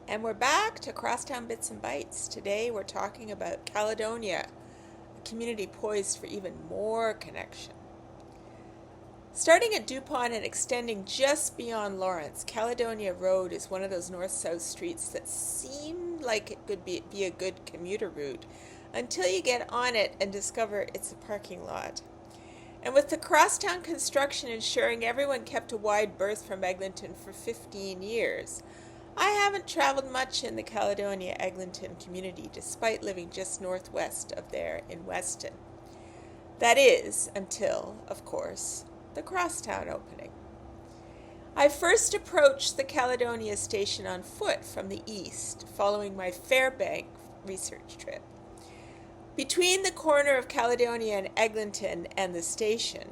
And we're back to Crosstown Bits and Bites. Today we're talking about Caledonia, a community poised for even more connection. Starting at Dupont and extending just beyond Lawrence, Caledonia Road is one of those north-south streets that seem like it could be a good commuter route until you get on it and discover it's a parking lot. And with the crosstown construction ensuring everyone kept a wide berth from Eglinton for 15 years, I haven't traveled much in the Caledonia Eglinton community despite living just northwest of there in Weston. That is, until, of course, the Crosstown opening. I first approached the Caledonia station on foot from the east, following my Fairbank research trip. Between the corner of Caledonia and Eglinton and the station,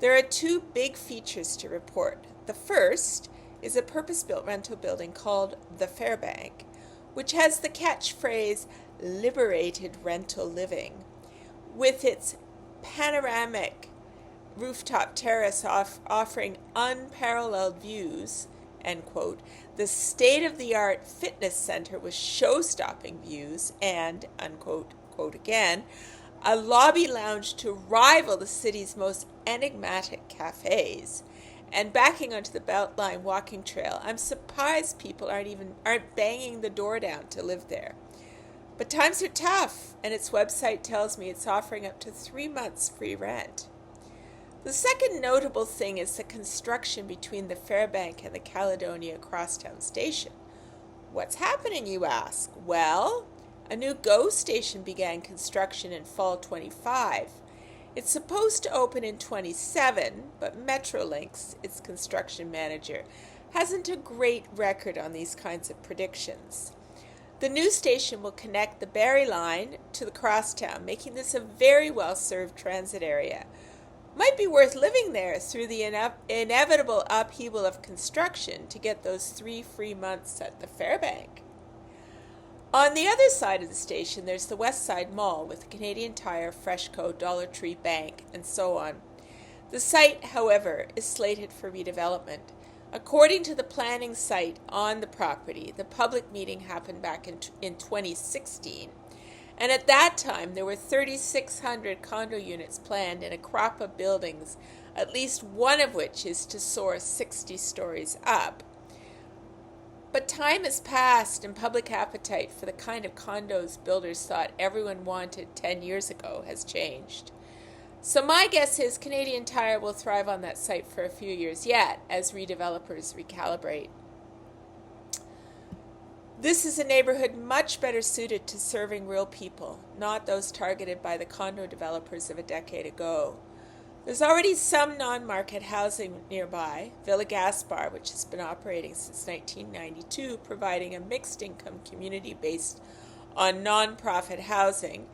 there are two big features to report. The first is a purpose-built rental building called the Fairbank, which has the catchphrase liberated rental living, with its panoramic rooftop terrace offering unparalleled views, end quote, the state-of-the-art fitness center with show-stopping views, and, unquote, quote again, a lobby lounge to rival the city's most enigmatic cafes. And backing onto the Beltline walking trail, I'm surprised people aren't banging the door down to live there. But times are tough, and its website tells me it's offering up to 3 months free rent. The second notable thing is the construction between the Fairbank and the Caledonia Crosstown station. What's happening, you ask? Well, a new GO station began construction in fall 25. It's supposed to open in 27, but Metrolinx, its construction manager, hasn't a great record on these kinds of predictions. The new station will connect the Barrie Line to the Crosstown, making this a very well-served transit area. Might be worth living there through the inevitable upheaval of construction to get those 3 free months at the Fairbank. On the other side of the station, there's the West Side Mall with the Canadian Tire, Freshco, Dollar Tree Bank, and so on. The site, however, is slated for redevelopment. According to the planning site on the property, the public meeting happened back in 2016, and at that time there were 3,600 condo units planned in a crop of buildings, at least one of which is to soar 60 stories up. But time has passed and public appetite for the kind of condos builders thought everyone wanted 10 years ago has changed. So my guess is Canadian Tire will thrive on that site for a few years yet as redevelopers recalibrate. This is a neighborhood much better suited to serving real people, not those targeted by the condo developers of a decade ago. There's already some non-market housing nearby. Villa Gaspar, which has been operating since 1992, providing a mixed-income community based on non-profit housing,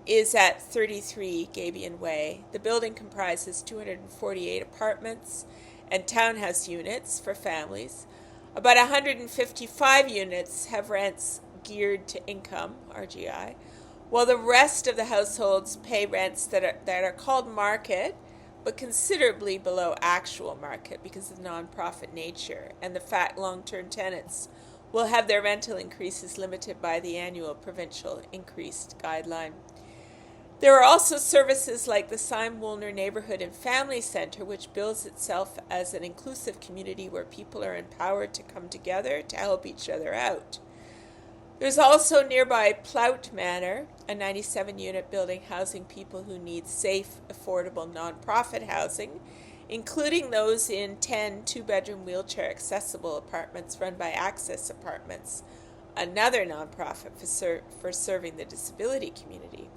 is at 33 Gabion Way. The building comprises 248 apartments and townhouse units for families. About 155 units have rents geared to income, RGI, while the rest of the households pay rents that are called market, but considerably below actual market because of the non-profit nature and the fact long-term tenants will have their rental increases limited by the annual provincial increased guideline. There are also services like the Syme Woolner Neighborhood and Family Center, which bills itself as an inclusive community where people are empowered to come together to help each other out. There's also nearby Plout Manor, a 97-unit building housing people who need safe, affordable, non-profit housing, including those in 10 two-bedroom wheelchair-accessible apartments run by Access Apartments, another non-profit for serving the disability community.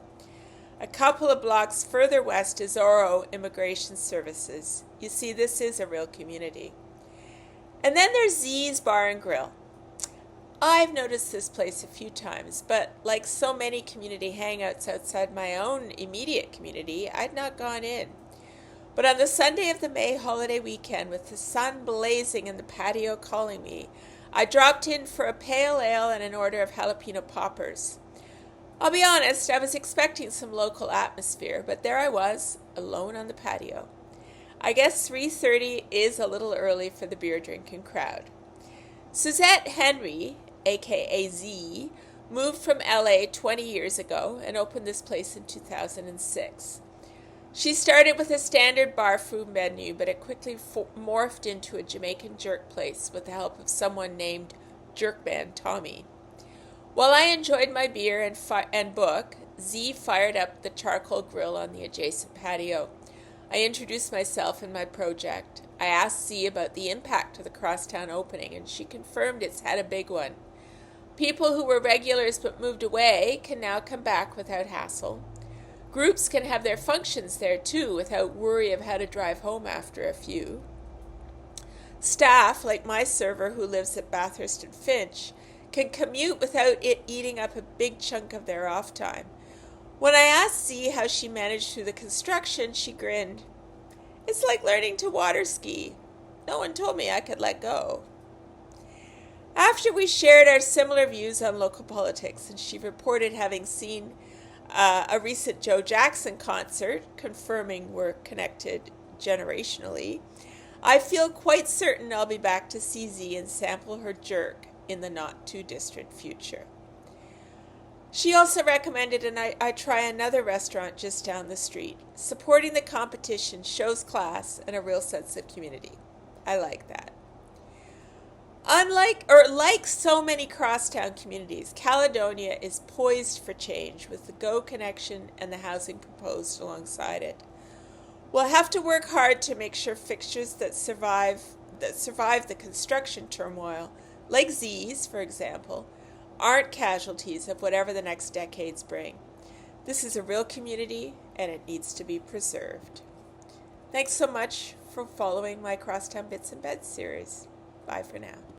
A couple of blocks further west is Oro Immigration Services. You see, this is a real community. And then there's Z's Bar and Grill. I've noticed this place a few times, but like so many community hangouts outside my own immediate community, I'd not gone in. But on the Sunday of the May holiday weekend, with the sun blazing and the patio calling me, I dropped in for a pale ale and an order of jalapeno poppers. I'll be honest, I was expecting some local atmosphere, but there I was, alone on the patio. I guess 3:30 is a little early for the beer drinking crowd. Suzette Henry aka Z, moved from LA 20 years ago and opened this place in 2006. She started with a standard bar food menu, but it quickly morphed into a Jamaican jerk place with the help of someone named Jerkman Tommy. While I enjoyed my beer and book, Z fired up the charcoal grill on the adjacent patio. I introduced myself and my project. I asked Z about the impact of the Crosstown opening, and she confirmed it's had a big one. People who were regulars but moved away can now come back without hassle. Groups can have their functions there too without worry of how to drive home after a few. Staff, like my server who lives at Bathurst and Finch, can commute without it eating up a big chunk of their off time. When I asked Z how she managed through the construction, she grinned. It's like learning to water ski. No one told me I could let go. After we shared our similar views on local politics, and she reported having seen a recent Joe Jackson concert, confirming we're connected generationally, I feel quite certain I'll be back to see Z and sample her jerk in the not-too-distant future. She also recommended I try another restaurant just down the street. Supporting the competition shows class and a real sense of community. I like that. Like so many crosstown communities, Caledonia is poised for change with the GO connection and the housing proposed alongside it. We'll have to work hard to make sure fixtures that survive the construction turmoil, like Z's, for example, aren't casualties of whatever the next decades bring. This is a real community, and it needs to be preserved. Thanks so much for following my Crosstown Bits and Bites series. Bye for now.